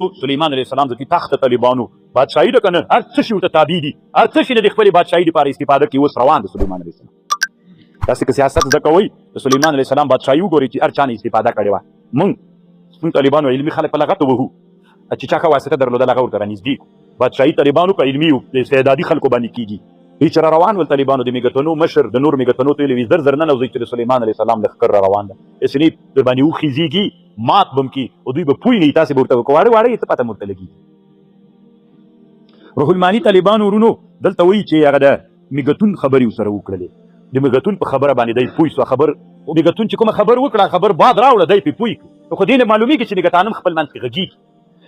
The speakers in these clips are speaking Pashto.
سلیمان علیه السلام ځکه تخت طالبانو بادشاهي ده که نه هر څه شي ورته تابع دي هر څه شي د خپلې بادشاهي دپاره استفاده کوي اوس روان د سلیمان علیه السلام تاسې که سیاست زده کوئ د سلیمان علیه السلام بادشاهي وګورئ چې هر چا نه استفاده کړې وه موږ طالبانو علمي خلک په لغته وهو چې چا ښه واسطه درلوده هغه ورته رانږدې بادشاهي طالبانو که علمي د استعدادي خلکو باندې کېږي دوی چې را روان ول طالبانو د میږتنو مشر د نور میږتنو ته ویلې زر زر ننوځئ چې د سلیمان علیه السلام لښکر را روان ده اسنې در باندې وخیزېږي مات به م کي او دوی به پوه نه وي تاسې به ورته واړه واړه یې څه پته م ورته لګېږي روح الماني طالبانو ورونو دلته وایي چې هغه د میږتون خبرې ورسره وکړلې د میږتون په خبره باندې دی پوه سو خبر میږتون چې کومه خبر وکړه خبر باد راوړه دی پرې پوه کړو خو دې نه معلومېږي چې میږتان هم خپل منځ کې غږېږي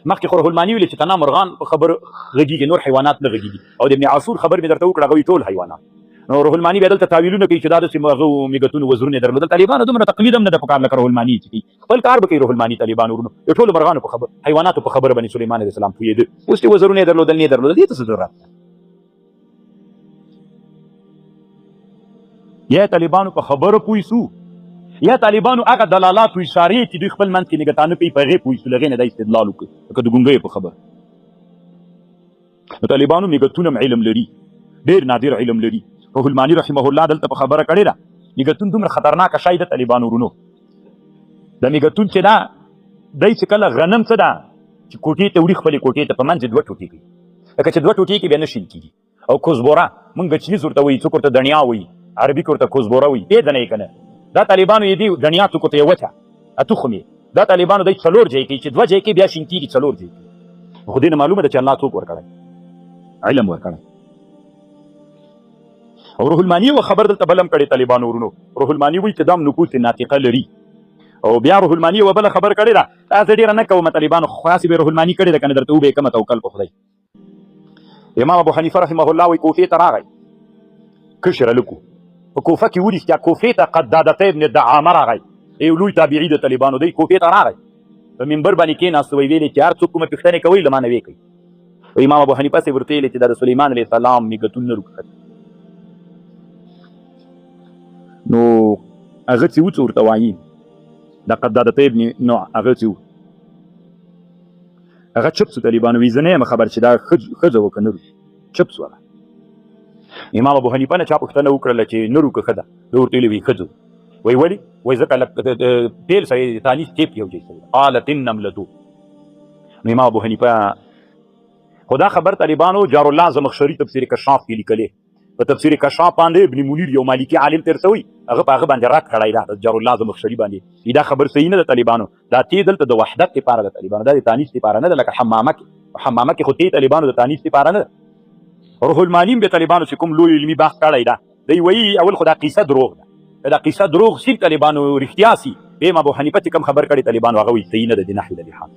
مخکې خو روح الماني ویلې چې تنا مرغان په خبر غږېږي نور حیوانات نه غږېږي او د ابن عاشور خبر مې درته وکړه هغه ټول حیوانات نو روح الماني بیا دلته تاویلونه کوي چې دا داسې هغه میږتونو وزرونه یې درلودل طالبانو دومره تقلید هم نه ده په کار لکه روح الماني چې کوي خپل کار به کوي روح الماني طالبانو ورونو د ټولو مرغانو په خبر حیواناتو په خبره باندې سلیمان علیه السلام پوهېده اوس چې وزرونه یې درلودل نه یې درلودل دې ته څه ضرورت یا طالبانو په خبره پوه سو یا طالبانو هغه دلالات و اشارې چې دوی خپل منځ کې نګتانه کوي په هغې پوه سو له هغې نه دا استدلال وکړي لکه د ګونګیو په خبر نو طالبانو میږتون هم علم لري ډېر نادر علم لري روح الماني رحمه الله دلته په خبره کړې ده میږتون دومره خطرناکه شی ده طالبانو ورونو د میږتون چې ده دی چې کله غنم څه ده چې کوټې ته وړي خپلې کوټې ته په منځ دوه ټوټې کوي لکه چې دوه ټوټې کې بیا نه شین کېږي او کوزبوره موږ ګچنیز ورته وایي څوک ورته دڼیا وایي عربي کې ورته کوزبوره وایي پېژنئ یې که نه دا طالبانو یې دي دڼیا څوک ورته یې وچه تخم یې دا طالبانو دی څلور ځای کوي چې دوه ځای کې بیا شین کېږي څلور ځای کوي خو دې نه معلومه ده چې الله څوک ورکړی علم ورکړی او روح الماني یوه خبر دلته بل هم کړې طالبانو ورونو روح الماني وایي چې دا هم نفوس ناطقه لري او بیا روح الماني یوه بله خبر کړې ده دا زه ډېره نه کوم طالبانو خو خاصې به روح الماني کړې ده که نه درته وبه یې کومه توکل په خدای امام ابو حنیفه رحمه الله وایي کوفې ته راغی کشره لکو په کوفه کې ورښتیا کوفې ته قدادته ابن دعامه راغی یو لوی تابعي د طالبانو دی کوفې ته راغی په منبر باندې کېناست ویې ویلې چې هر څوک کومه پوښتنې کوئ له ما نه ویې کوي امام ابو حنیفه صاحب ورته ویلې چې دا د سلیمان علیه السلام میږتون نه روکړل نو هغه چې و څه ورته وایي د قدادته ابن نوع هغه چې و هغه چپ سو طالبانو وایي زه نه یم خبر چې دا ښځه وه که نه چپ سو هغه امام ابو حنیفه نه چا پوښتنه وکړله چې نه روکه ښه ده ده ورته ویلې وایي ښځه وایي ولې وایي ځکه پیل سره تانیث ټیپ یو ځای سره قالت النملة نو امام ابو حنیفه خو دا خبر طالبانو جار الله زمخشري تفسیر کشاف کې لیکلې په تفسیر کشاف باندې ابن منیر یو مالکي عالم تېر شوی هغه په هغه باندې رد کړی ده جار الله زمخشري باندې دا خبر صحیح نه ده طالبانو دا تی دلته د وحدت لپاره ده طالبانو دا د تانیث لپاره نه ده لکه حمامه کې خو تی طالبانو د تانیث لپاره نه ده روح الماني به طالبانو چې کوم لوی علمي بحث کړی ده دی وایي اول خو دا قیصه دروغ ده دا قیصه دروغ سي طالبانو رښتیا سي بیا ابو حنیفه چې کوم خبر کړی طالبانو هغه وایي صحیح نه ده د نحوي د لحاظ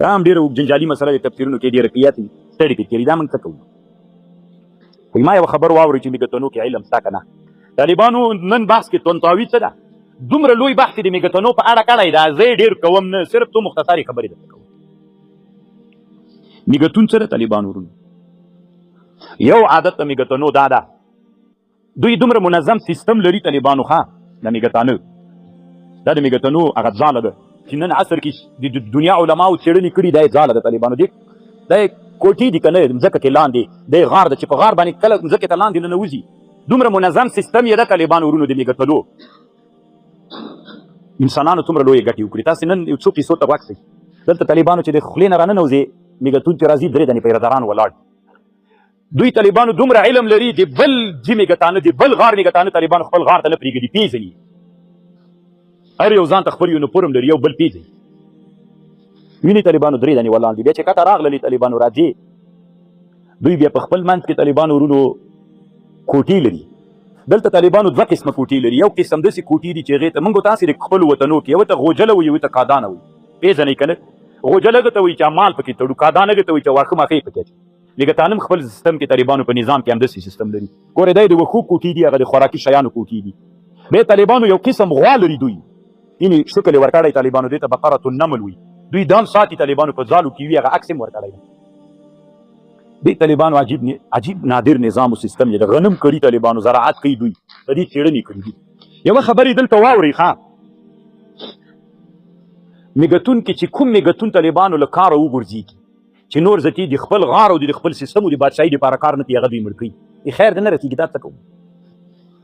دا هم ډېره جنجالي مسله د تفسیرونو کې ډېره قیات ستړي پې تېري دا موږ څه کوو وایي ما یوه خبر واورئ چې میږتنو کې علم شته که نه طالبانو نن بحث کې تونتاوي څه ده دومره لوی بحث د میږتنو په اړه کړی دا زه یې ډېر کوم نه صرف تو مختصرې خبرې درته کوم میږتون څه ده طالبانو ورونو یو عادت د میږتنو دا ده دوی دومره منظم سیستم لري طالبانو ښه د میږتانو دا د میږتنو هغه ځاله ده چې نن عصر کې د دنیا علماو څېړنې کړي دا یې ځاله ده طالبانو دا یې کوټې دي که نه مځکه کې لاندې دی غار ده چې په غار باندې کله مځکې ته لاندې ننوځي دومره منظم سیستم یې ده طالبانو ورونو د میږتنو انسانانو څومره لویې ګټې وکړي تاسې نن یو څو کیسو ته غوږ شئ دلته طالبانو چې د خولې نه راننوځې میږتون چې راځي درې دانې پیرداران ولاړ دوی طالبانو دومره علم لري د بل جي میږتانه د بل غار میږتانه طالبانو خپل غار ته نه پرېږدي پېژني هر یو ځان ته خپل یونیفورم لري یو بل پېژني ویني طالبانو درې دانې ولاړ دي بیا چې کته راغللې طالبانو راځي دوی بیا په خپل منځ کې طالبانو ورونو کوټې لري دلته طالبانو دوه قسمه کوټې لري یو قسم داسې کوټې دي چې هغې ته موږ تاسې د خپلو وطنو کې یوه ته غوجله وي یوه ته کادانه وي پېژنئ که نه غوجله هغه ته وایي چې مال پکې تړو کادان هغه ته وایي چې واښه ماښه یې پکې اچوي میږتانم خپل سیستم کې طالبانو په نظام کې همداسې سیستم لري ګورې دا د وښو کوټې دي هغه د خوراکي شیانو کوټې دي بیا طالبانو یو قسم غوا لري دوی یعنې شکل یې ورکړی طالبانو دې ته بقرة النمل وي دوی دام ساتي طالبانو په ځالو کې وي هغه عکس هم ورکړی دی دې طالبانو عجیب نادر نظام و سیستم یې د غنم کړي طالبانو زراعت کوي دوی د دې څېړنې کړي دي یوه خبرې دلته واورئ ښه میګتون کې چې کوم میګتون طالبانو له کاره وغورځېږي چې نور زتی د خپل غار او د خپل سیستم او د بادشاهۍ دپاره کار نه کوي هغه دوی مړ کوي خیر د نه رسېږي دا څه کوو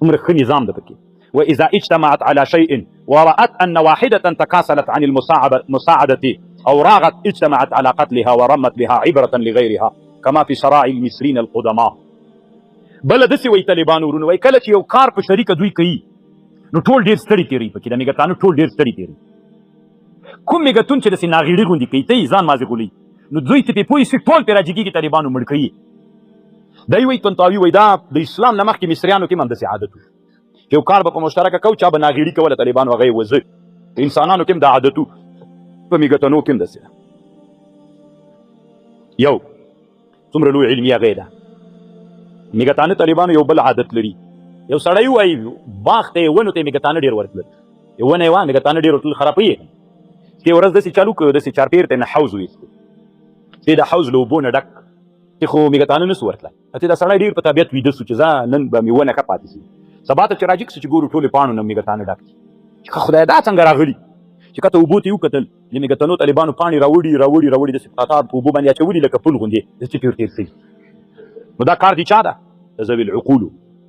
عمره ښه نظام ده پکې وإذا اجتمعت على شيء ورأت أن واحدة تكاسلت عن المساعدة أو راغت اجتمعت على قتلها ورمت بها عبرة لغيرها كما في شرائع المصريين القدماء بل داسې وایي طالبان ورونه وایي کله چې یو کار په شریکه دوی کوي نو ټول ډېر ستړي تېروي پکې د میګتانو ټول ډېر ستړي تېروي کوم میګتون چې داسې ناغېړي غوندې کوي ته یې ځان مازې غولوي نو دوی ته پرې پوه شي ټول پرې راجګېږي طالبانو مړ کوي دی وایي طنطاوي وایي دا د اسلام نه مخکې مصریانو کې هم همداسې عادت و چې یو کار به په مشترکه کوو چا به ناغېړي کوله طالبانو هغه یې وزه انسانانو کې هم دا عادت و په میګتنو کې هم داسې ده یو څومره لوی علمي هغه ده میګتانه طالبانو یو بل عادت لري یو سړی وایي باغ ته یې ونو ته یې میګتانه ډېر ورتلل یو ونه یې وه میګتانه ډېر ورتلل خرابوي یې چې ورځ داسې چالو کړو داسې چارپېر ته یې نه حوض ویستو چې د حوض له اوبو نه ډک چې خو میګتانه نه سو ورتلی چې دا سړی ډېر په طبیعت ویده سو چې زه نن به مې ونه ښه پاتې سي سبا ته چې راجګ سو چې ګورو ټولې پاڼو نه میګتانه ډک دي چې خدای دا څنګه راغلي چې کته اوبو ته یې وکتل د میګتنو طالبانو پاڼې راوړي داسې په قطار په اوبو باندې اچولي لکه پل غوندې داسې پرې ورتېر سوي نو دا کار د چا ده د ذوي العقولو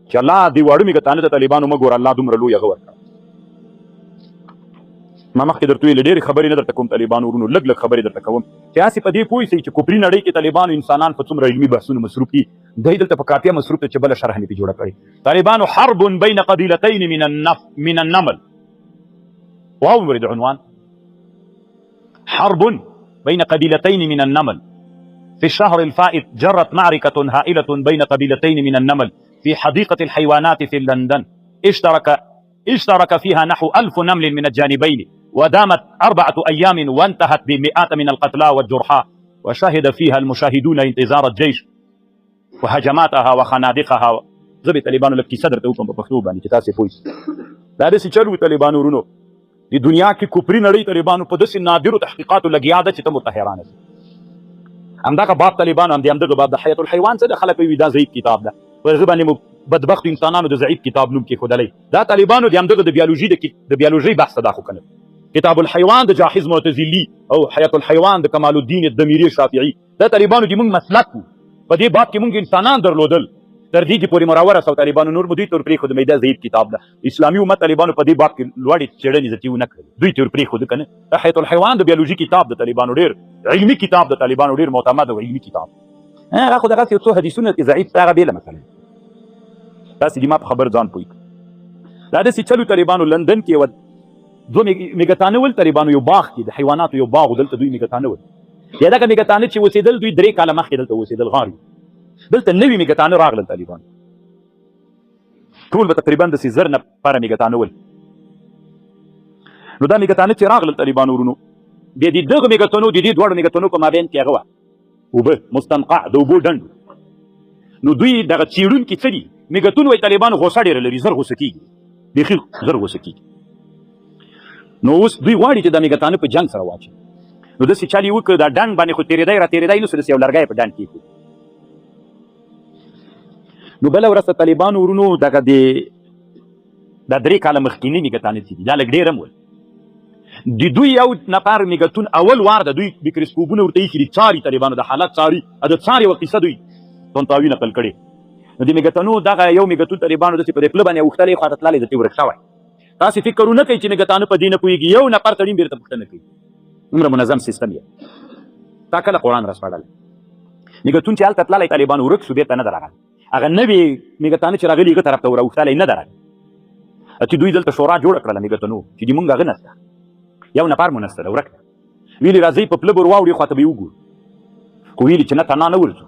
چې الله دې واړه میګتانه د طالبانو مه ګوره الله دومره لوی هغه ورکړه ما مخکې درته ویلې ډېرې خبرې نه درته کوم طالبانو ورونو لږ لږ خبرې درته کوم چې هسې په دې پوه شئ چې کفري نړۍ کې طالبانو انسانان په څومره علمي بحثونو مصروف دي دی دلته په کافیه مصروف دی چې بله شرح مې پرې جوړه کړې طالبانو حرب بین قبیلتین من النمل واورئ د عنوان حرب بين قبيلتين من النمل في الشهر الفائت جرت معركة هائلة بين قبيلتين من النمل في حديقة الحيوانات في لندن اشترك فيها نحو 1000 نمل من الجانبين ودامت 4 أيام وانتهت بمئات من القتلى والجرحى وشهد فيها المشاهدون انتظار الجيش وهجماتها وخنادقها زه به طالبانو لږ کیسه درته وکړم په پښتو باندې چې تاسې پوه شئ دا داسې چل و طالبانو ورونو د دنیا کې کفري نړۍ طالبانو په داسې نادرو تحقیقاتو لګیا ده چې ته ورته حیرانه شې همدغه باب طالبانو همدغه باب د حیات الحیوان څه د خلک وایي دا ضعیف کتاب ده په هغه باندې مو بدبختو انسانانو د ضعیف کتاب نوم کېښودلی دا طالبانو د همدغه د بیالوژي بحث ته دا خو کنه کتاب الحیوان د جاحظ معتزلي او حیات الحیوان د کمال الدین الدمیری شافعي دا طالبانو د موږ مسلک و په دې باب کې موږ انسانان درلودل تر دې چې پورې مراوره سو طالبانو نور مو دوی ته ورپرېښود دا ضعیف کتاب ده اسلامي امت طالبانو په دې باب کې لوړې څېړنې زیاتې ونه کړلې دوی ته ورپرېښود که نه دا حیات الحیوان د بیالوژي کتاب د طالبانو ډېر علمي کتاب د طالبانو ډېر معتمد او علمي کتاب هغه خو دغسې یو څو حدیثونه کې ضعیف هغه بېله مسله تاسې د ما په خبر ځان پوه کړئ دا داسې چلو طالبانو لندن کې یوه دوه میګتانه ول طالبانو یو باغ کې د حیواناتو یو باغ و دلته دوی میګتانه ول یا دغه میګتانه چې اوسېدل دوی 3 کاله مخکې دلته اوسېدل غار دلته نوي میګتانه راغلل طالبانو ټول به تقریبا داسې 1000 نفره میګتانه ول نو دا میګتانه چې راغلل طالبانو ورونو بیا د دغه میګتنو د دې دواړو میګتنو په مابین کې هغه وه اوبه مستنقع د اوبو ډنډ نو دوی دغه څېړونکي څه دي میګتون وایي طالبانو غوسه ډېره لري زر غوسه کېږي بیخي زر غوسه کېږي نو اوس دوی غواړي چې دا میګتانه په جنګ سره واچوي نو داسې چل یې وکړه دا ډنډ باندې خو تېرېدی را تېرېدی نه سو داسې یو لرګی په ډنډ کېښود نو بله ورځ ته طالبانو ورونو دغه دا 3 کاله مخکیني میګتانه چې دي دا لږ ډېر هم ول د دوی یو نفر میګتون اول وار د دوی میکروسکوپونه ورته ایښي دي څاري طالبانو د حالت څاري د څاري یوه قیصه دوی طنطاوي نقل کړې نو د میګتنو دغه یو میګتون طالبانو داسې په دې پله باندې اوښتلی خواته تللی دتې ورک شوی تاسې فکر ونه کوئ چې میګتانه په دې نه پوهېږي یو نفر سړي بېرته پوښتنه کوي دومره منظم سیستم یې تا کله قرآن راسپړلی میګتون چې هلته تللی طالبانو ورک سو بېرته نه ده راغلی هغه نوې میګتانه چې راغلي هغه طرف ته وراوښتلی نه ده راغلی چې دوی دلته شورا جوړه کړله میګتنو چې د مونږ هغه نسته یو نفر مو نسته ده ورک ده ویلي راځئ په پله به ورواوړي خواته به یې وګورو خو ویلي چې نه تنها نه ورځو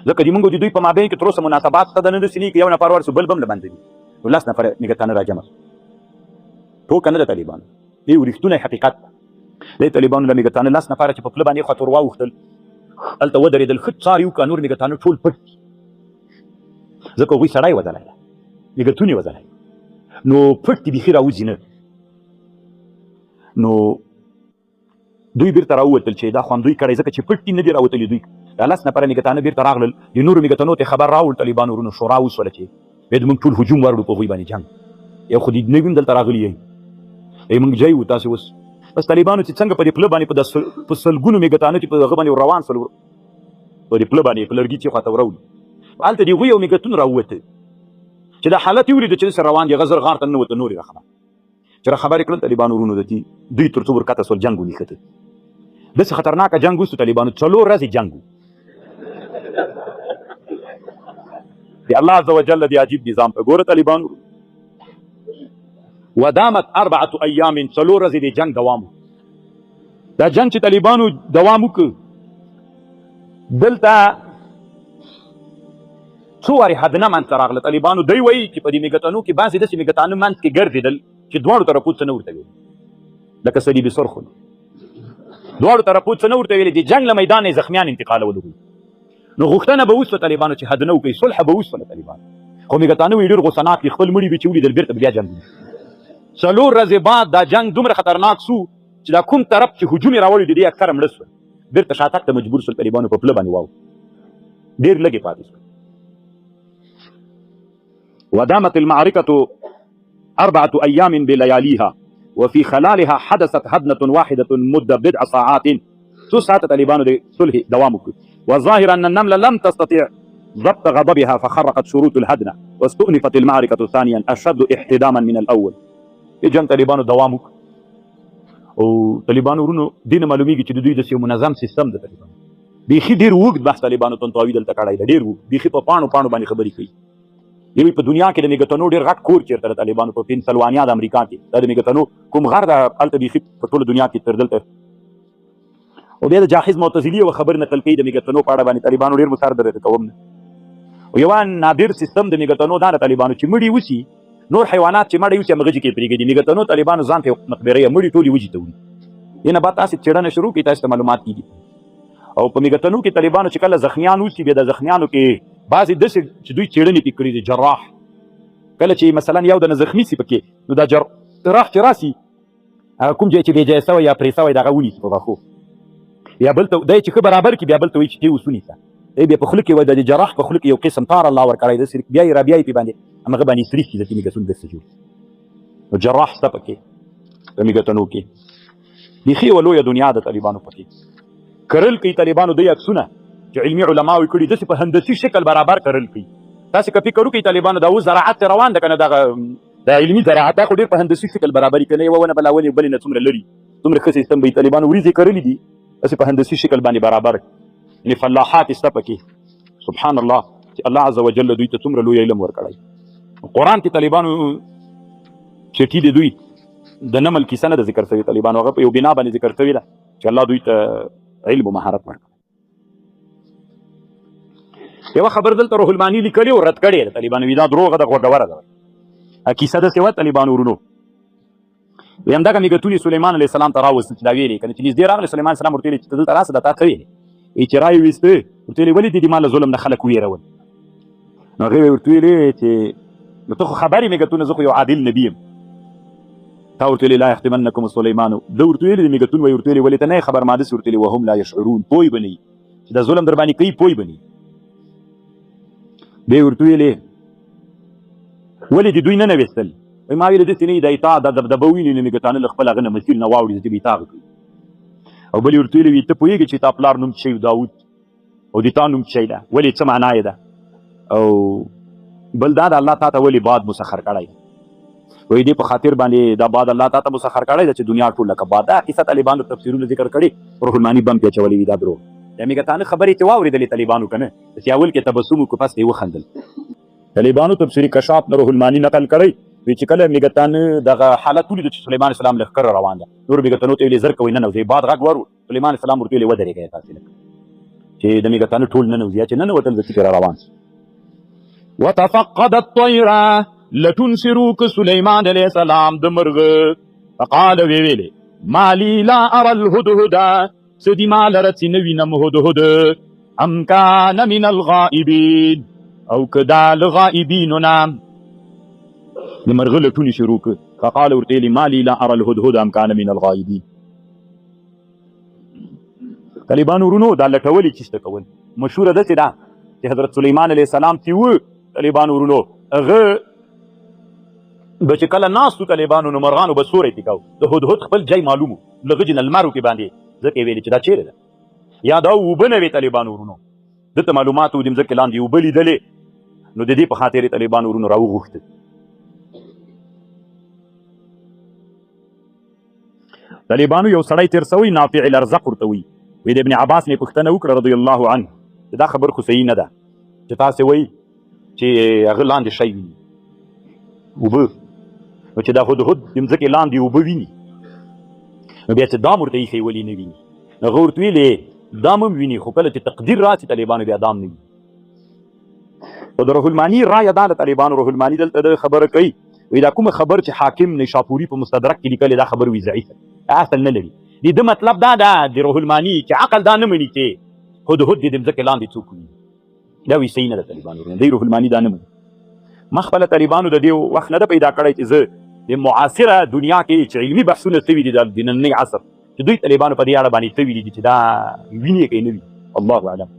ځکه د مونږ د دوی په مابین کې تر اوسه مناسبات ته د نه داسې نه یو نفر ورسو بل به هم له منځه وي نو 10 نفره میګتانه راجمع سو ټوکه نه ده طالبانو دې رښتونی حقیقت ده دې طالبانو له میګتانه 10 نفره چې په پله باندې خواته ورواوښتل هلته ودرېدل ښه څار یې وکړه نور میګتانه ټول پټ دي ځکه هغوی سړی وځلی ده میګتون یې وځلی نو پټ دي بیخي راوځي نه نو دوی بیرته راووتل چې دا خو هم دوی کړی ځکه چې پټ دي نه دي راوتلي دوی دا 10 نفره میګتانه بیرته راغلل د نورو میګتنو ته خبر راوړ طالبانو ورونو شورا وسوله چې باید موږ ټول هجوم وروړو په هغوی باندې جنګ یو خو دې نوي هم دلته راغلي یئ موږ جای وو تاسې اوس بس طالبانو چې څنګه په دې پله باندې په سلګونو مېږتانه چې په هغه باندې روان سول په دې پله باندې په لرګي چې خواته وراوړي هلته د هغوی یو مېږتون راووته چې دا حالت یې ولید چې داسې روان دي هغه زر غار ته ننوته نور یې راخبر چې راخبر یې کړل طالبانو ورونو د دوی تر څو ورکته سول جنګ ونښته داسې خطرناکه جنګ وستو طالبانو 4 ورځې جنګ و د الله عز وجل د عجیب نظام ته ګوره طالبانو ودامت 4 ایام 4 ورځې د جنګ دوام دا جنګ چې طالبانو دوام وکړ دلته څو وارې حدنه منځته راغله طالبانو دوی وایي چې په دې مېږتانو کې بعضې داسې مېږتانه منځ کې ګرځېدل چې دواړو طرفو څه نه ورته ویل لکه صلیب سرخو دواړو طرفو څه نه ورته ویلې د جنګ له میدان یې زخمیان انتقالول نو غوښتنه به وسوه طالبانو چې حدنه وکړي صلح به وسوله طالبانو خو مېږتانه وایي ډېر غوسناک دي خپل مړي به چې ولیدل بېرته بیا جنګ 4 ورځې بعد دا جنګ دومره خطرناک سو چې دا کوم طرف چې هجوم یې راوړی د دې اکثره مړه سول بېرته شاتګ ته مجبور سول طالبانو په پله باندې واو ډېر لږې پاتې سول ودامت المعركة 4 أيام بلياليها وفي خلالها حدثت هدنة واحدة مدة 10 ساعات 2 ساعات طالبانو د صلح دوام وکړ والظاهر أن النملة لم تستطيع ضبط غضبها فخرقت شروط الهدنة واستؤنفت المعركة ثانيا أشد احتداما من الأول جنگ طالبانو دوام وکړ او طالبانو ورونو دې نه معلومیږي چې د دوی داسې یو منظم سیستم د طالبانو بیخي ډېر اوږد بحث طالبانو طنطاوي دلته کړی دی ډېر اوږد بیخي په پاڼو باندې خبرې کوي دوی په دنیا کې د مېږتنو ډېر غټ کور چېرته د طالبانو په پنسلوانیا د امریکا کې دا د مېږتنو کوم غر ده هلته بیخي په ټوله دنیا کې تر دلته او بیا د جاهز معتزلي یوه خبر نقل کوي د مېږتنو په اړه باندې طالبانو ډېر مسار درته کوم نه او یوه نادر سیستم د مېږتنو دا د طالبانو چې مړي وسي نور حیوانات چې مړی وسي همغه ځای کې پرېږدي مېږتنو طالبانو ځان ته مقبره یې مړي ټولې وجې ته وړي دې نه بعد تاسې څېړنه شروع کړي تاسو ته معلومات کېږي او په مېږتنو کې طالبانو چې کله زخمیان وسي بیا د زخمیانو کې بعضې داسې چې دوی څېړنې پرې کړي دي جراح کله چې مثلا یو دنه زخمي سي پکې نو دا جراح چې راسي کوم ځای چې بې ځایه سوی یا پرې سوی د هغه ونیسي په غاښو یا بل ته دی چې ښه برابر کړي بیا بل ته وایي چې دې اوس ونیسه دی بیا په خوله کې وایي د جراح په خوله کې یو قسم تار الله ورکړی دی بیا یې رابیا یې پې باندې همغه باندې سري شي د دې مېږتون داسې جوړ نو جراح شته پکې په مېږتنو کې بیخي یوه لویه دنیا د طالبانو پکې کرل کوي طالبانو دوی عکسونه چې علمي علماو یې کړي داسې په هندسي شکل برابر کرل کوي تاسې که فکر وکړئ طالبانو دا اوس زراعت روان ده که نه دغه د علمي زراعت دا خو ډېر په هندسي شکل برابري که نه یوه ونه به لا ولې بلې نه څومره لري څومره ښه سیستم به یې طالبانو وریځې کرلي دي داسې په هندسي شکل باندې برابر یعنې فلاحات یې شته پکې سبحان الله چې الله عز وجل دوی ته څومره لوی علم ورکړی قرآن کې طالبانو چټي د دوی د نمل کیسه نه ده ذکر شوې طالبانو هغه په یو بنا باندې ذکر شوې ده چې الله دوی ته علم و مهارت ورکړي یوه خبر دلته روح الماني لیکلې او رد کړې ده طالبانو وي دا دروغه ده غوږوره ده کیسه داسې وه طالبانو ورونو وي همدغه مېږتون یې سلیمان علیه السلام ته راوستل چې دا ویلې که نه چې نږدې راغلی سلیمان السلام ورته ویلې چې ته دلته راسه دا تا څه ویلې وایي چې را یې ویسته ورته ویلې ولې دې ما له ظلم نه خلک ویرول نو هغې ورته ویلې چې نو ته خو خبر یې مېږتونه زه خو یو عادل نبي یم تا ورته ویلې لا یحتمنکم سلیمانو ده ورته ویلې د مېږتون وایي ورته ویلې ولې ته نه یې خبر ما داسې ورته ویلې وهم لا یشعرون پوی به نه چې دا ظلم در باندې کوي پوی به نه بیا ورته ویلې ولې دې دوی نه ویستل وایي ما ویلې داسې نه وي دا اطاع دا دبدبه ویني نو مېږتانه له خپل هغه نه مسیر نه واوړي زه دې به اطاع کوي او بل یې ورته ویلې وي ته پوهېږې چې تا پلار نوم شی داود او د تا نوم شی ده ولې څه معنا یې ده او بل دا د الله تا ته ولې باد مسخر کړی وایي دې په خاطر باندې دا باد الله تا ته مسخر کړی ده چې دنیا ټول لکه باد دا کیسه طالبانو تفسیرونه ذکر کړي روح الماني بم پې اچولی وي دا دروغ د مېږتانه خبرې چې واورېدلې طالبانو که نه چې اول کې تبسم وکړو پس یې وخندل طالبانو تفسیري کشاف نه روح الماني نقل کړی وایي چې کله مېږتانه دغه حالت ولیدو چې سلیمان اسلام لښکر روان ده نور مېږتنو ته ویلې زر کوئ ننوځئ باد غږ ور سلیمان اسلام ورته ویلې ودرېږئ تاسې لږ چې د مېږتانه ټول ننوځي یا چې ننوتل د ټیکې را روان وتفقد الطير لټون شروع که سلیمان علیه السلام د مرغه فقال ویلې ما لي لا ارى الهدهد څه دي ما لره چې نه وینم هدهد ام کان من الغائبین او که دا له غائبینو نه د مرغه لټونې شروع که فقال ورته ویلې ما لي لا ارى الهدهد ام کان من الغائبین طالبانو ورونو دا لټولې چیسته کول مشهوره داسې ده چې حضرت سلیمان علیه السلام چې و طالبانو ورونو هغه به چې کله ناستو طالبانو نو مرغانو به سوری تکاو د هدهد خپل ځای معلوم و له غجې نه لمر وکې باندې ځکه یې ویلې چې دا چیرې ده یا دا اوبه نه وې طالبانو ورونو دته معلومات و د مځکې لاندې اوبه لیدلې نو د دې په خاطر یې طالبانو ورونو راوغوښتل. طالبانو یو سړی تېر سوی نافع الارزق ورته وایي وایي د ابن عباس مې پوښتنه وکړه رضی الله عنه چې دا خبر خو صحیح نه ده چې تاسې وایي چې هغه لاندې شی ویني اوبه نو چې دا هدهد د مځکې لاندې اوبه ویني نو بیا چې دام ورته ایښی ولې نه ویني نو هغه ورته ویلې دام هم ویني خو کله چې تقدیر راسي طالبانو بیا دام نه ویني. او د روح الماني رایه دا د طالبانو روح الماني دلته د خبره کوي وایي دا کومه خبر چې حاکم نیشاپوري په مستدرک کې لیکلې دا خبر وي ضعیفه اصل نه لري. د ده مطلب دا ده د روح الماني چې عقل دا نه مني چې هدهد د مځکې لاندې څوک ویني دا وایي صحیح نه ده طالبانو دی روح الماني دا نه مني. ما خپله طالبانو د دې وخت نه ده پیدا کړی چې زه د معاصره دنیا کې چې علمي بحثونه سوي دي د نننۍ عصر چې دوی طالبانو په دې اړه باندې سوي دي چې دا ویني که یې نه وي الله اعلم.